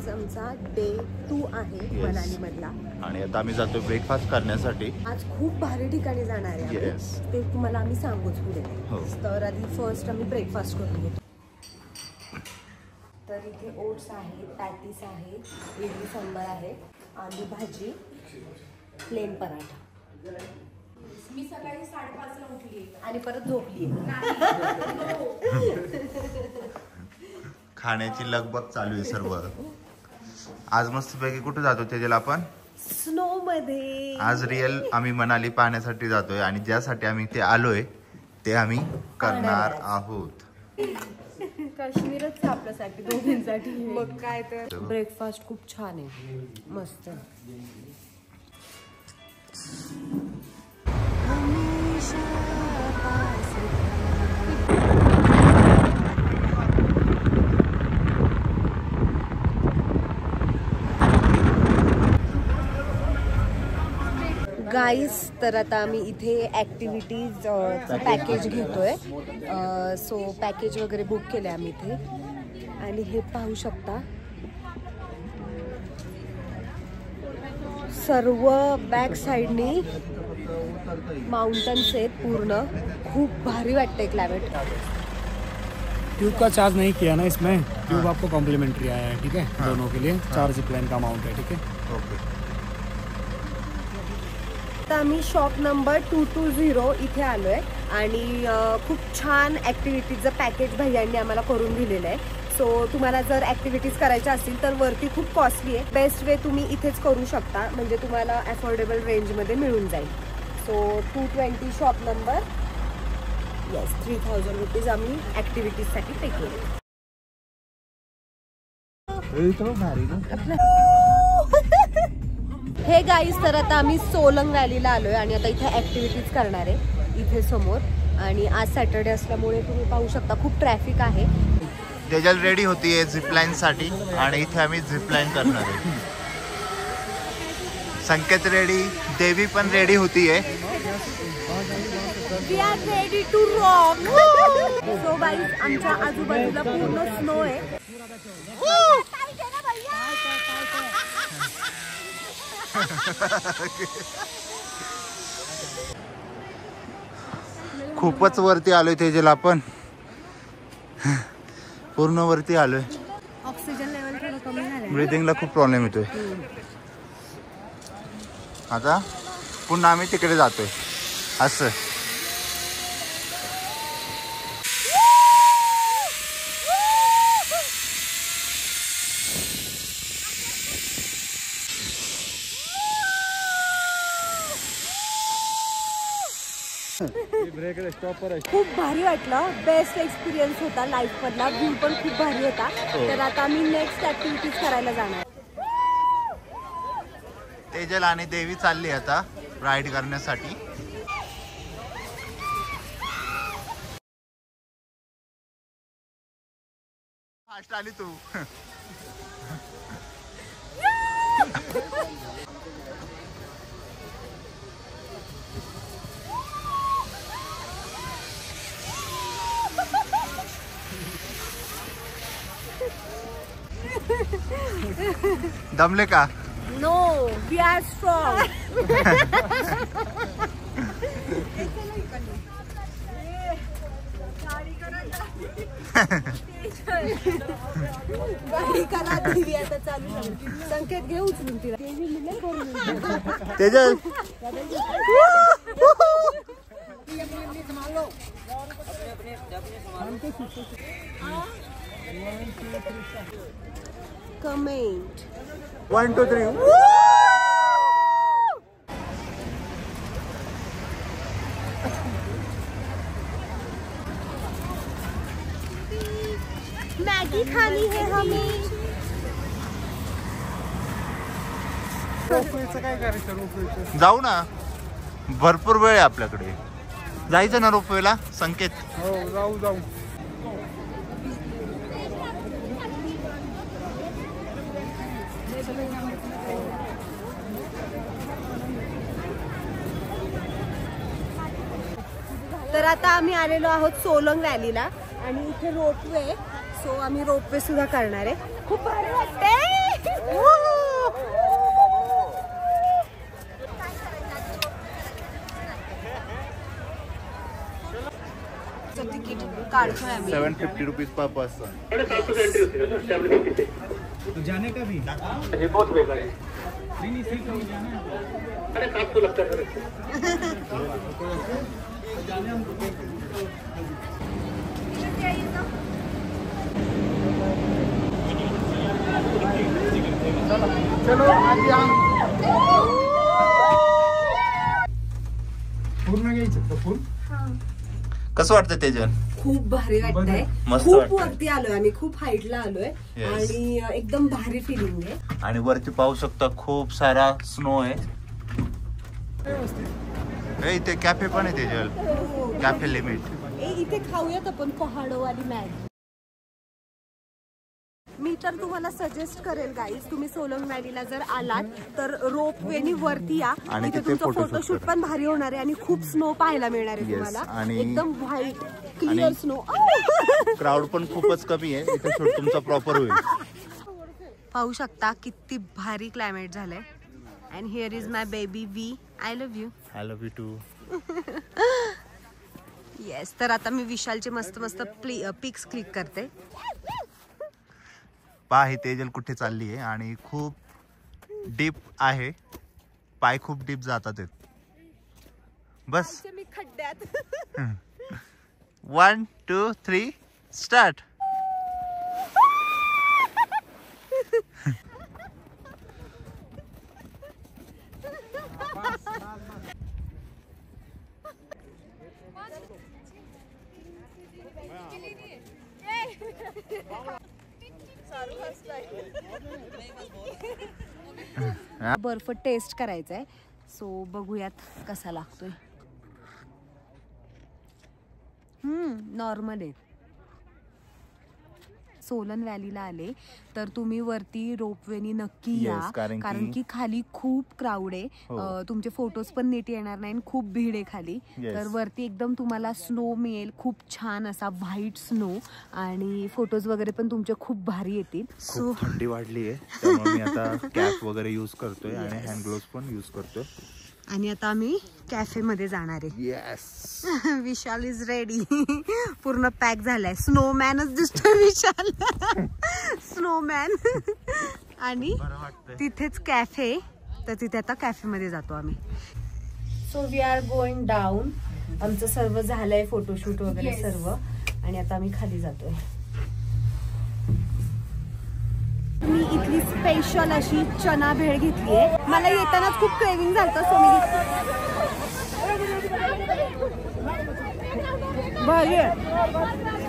आज आमचा डे 2 आहे मनाली मधला आणि आता आम्ही जातो ब्रेकफास्ट करण्यासाठी. आज खूप भारी ठिकाणी जाणार आहे ते तुम्हाला आम्ही सांगूच पुढे. तर आधी फर्स्ट आम्ही ब्रेकफास्ट करून घेतो. तर इथे ओट्स आहे, पॅटीस आहे, इडली सांबार आहे, आलू भाजी, प्लेन पराठा. मी सकाळी 5:30 ला उठली आणि परत झोपली. खाण्याची लगबग चालू आहे सर्व. आज मस्तपैकी कुठे जातो तेजल आपण? स्नो मध्ये. आज रिअल आम्ही मनाली पाहण्यासाठी जातोय आणि ज्यासाठी आम्ही ते आलोय ते आम्ही करणार आहोत. काश्मीरच आपल्यासाठी दोघींसाठी. मग काय तर. ब्रेकफास्ट खूप छान आहे, मस्त. गाईस, तर आता आम्ही इथे ॲक्टिव्हिटीज पॅकेज घेतोय. सो पॅकेज वगैरे बुक केले आम्ही इथे. आणि हे पाहू शकता सर्व बॅक साइडनी माउंटन्स आहेत पूर्ण. खूप भारी वाटतंय क्लायमेट. ट्यूब का चार्ज नहीं किया ना इसमें. ट्यूब आपको कॉम्प्लीमेंट्री आया है, ठीक है. दोनों के लिए 4 जिपलाइन का अमाउंट है, ठीक है. ओके. आता आम्ही शॉप नंबर 220 इथे आलोय आणि खूप छान ॲक्टिव्हिटीजचं पॅकेज भैयांनी आम्हाला करून दिलेलं आहे. सो तुम्हाला जर ॲक्टिव्हिटीज करायच्या असतील तर वरती खूप कॉस्टली आहे. बेस्ट वे तुम्ही इथेच करू शकता, म्हणजे तुम्हाला अफोर्डेबल रेंजमध्ये मिळून जाईल. So 220 shop number. Yes, 3000 rupees आम्ही ॲक्टिव्हिटीजसाठी पे केले. हे गाईज, तर आता आम्ही सोलंग व्हॅलीला आलोय आणि आता इथे ॲक्टिव्हिटीज करणार आहे इथे समोर. आणि आज सॅटर्डे असल्यामुळे तुम्ही पाहू शकता खूप ट्रॅफिक आहे. तेजल रेडी होतीये झिपलाईन साठी आणि इथे आम्ही झिपलाईन करणार आहे. संकेत रेडी, देवी पण रेडी होतीये. We are ready to rock. So guys, आमच्या आजूबाजूला पूर्ण स्नो आहे. खूपच वरती आलोय तेजल आपण. पूर्ण वरती आलोय. ऑक्सिजन लेवल थोडं कमी झालं. ब्रीथिंगला खूप प्रॉब्लेम येतोय. आता पुन्हा आम्ही तिकडे जातोय असं. खूप भारी वाटलं. बेस्ट एक्सपिरियन्स होता लाईफ मधला. व्ह्यू पण खूप भारी होता. तर आता आम्ही नेक्स्ट ऍक्टिव्हिटीज करायला जाणार. तेजल आणि देवी चालली आता राईड करण्यासाठी. फास्ट आली तू. दमले का? No, we are strong. गाडी करा देवी आता चालू झाली. संकेत घे उचलून तिला. तेजल कमेंट 1 2 3. मैगी खानी है हमें. काय करायचं? जाऊ ना, भरपूर वेळ आहे आपल्याकडे. जायचं ना रोपवेला संकेत? हो, जाऊ. तर आता आम्ही आलेलो आहोत सोलंग व्हॅलीला आणि इथे रोपवे. सो आम्ही रोपवे सुद्धा करणार आहे. खूप भारी वाटते. काढतोय आम्ही. 750 रुपीज पर पर्सन. जाने का भी ये बहुत बेकार है. अरे 700 लगता है. चलो पूर्ण घ्यायचं फुल. कसं वाटतं तेजल? खूप भारी वाटतंय. मस्त खूप वाटतंय. वरती आलोय आम्ही, खूप हाईटला आलोय Yes. आणि एकदम भारी फिलिंग आहे. आणि वरती पाहू शकता खूप सारा स्नो आहे. ए, इथे कॅफे पण आहे तेजल. Cafe limit. इथे खाऊयात आपण पहाडोवाली मॅगी. मी तर तुम्हाला सजेस्ट करेल गाईज, तुम्ही सोलंग व्हॅलीला जर आलात तर रोप वेनी वरती या आणि तिथे तिथे तुमचं photoshoot फोटोशूट करा. पण भारी होणार आहे आणि खूप स्नो पाहायला मिळणार आहे Yes. तुम्हाला. आणि- एकदम व्हाईट क्लिअर आणि- स्नो. क्राऊड पण खूपच कमी आहे. इथे शूट तुमचा प्रॉपर होईल. पाहू शकता किती भारी क्लायमेट झालंय. And here is my baby वी. I love you. I love you too. Yes, तर आता मी विशालचे मस्त मस्त पिक्स क्लिक करते. पहा ही तेजल कुठे चालली आहे आणि खूप डीप आहे. पाय खूप डीप जातात आहेत. बस मी खड्ड्यात. 1 2 3 स्टार्ट. बर्फ टेस्ट करायचा आहे, सो बघूयात कसा लागतोय. नॉर्मल आहे. सोलन व्हॅलीला आले तर तुम्ही वरती रोपवेनी नक्की या. Yes, कारण की खाली खूप क्राऊड आहे. हो. तुमचे फोटोज पण नीट येणार नाही आणि खूप भीड आहे खाली. Yes. तर वरती एकदम तुम्हाला स्नो मिळेल, खूप छान असा व्हाईट स्नो, आणि फोटोज वगैरे पण तुमचे खूप भारी येतील. सो खूप थंडी वाढली आहे त्यामुळे मी आता कॅप वगैरे यूज करतोय आणि हँड ग्लोव्स पण यूज करतोय. आणि आता आम्ही कॅफे मध्ये जाणार आहे. येस. Vishal is ready. पूर्ण पॅक झालाय. स्नोमॅनच दिसतोय विशाल. स्नोमॅन. आणि तिथेच कॅफे, तर तिथे आता कॅफे मध्ये जातो आम्ही. So we are going down. आमचं सर्व झालंय, फोटोशूट वगैरे सर्व, आणि आता आम्ही खाली जातोय. मी इथली स्पेशल अशी चना भेळ घेतली आहे. मला येतानाच खूप क्रेविंग झालं, सो मी घेतली. भारी आहे.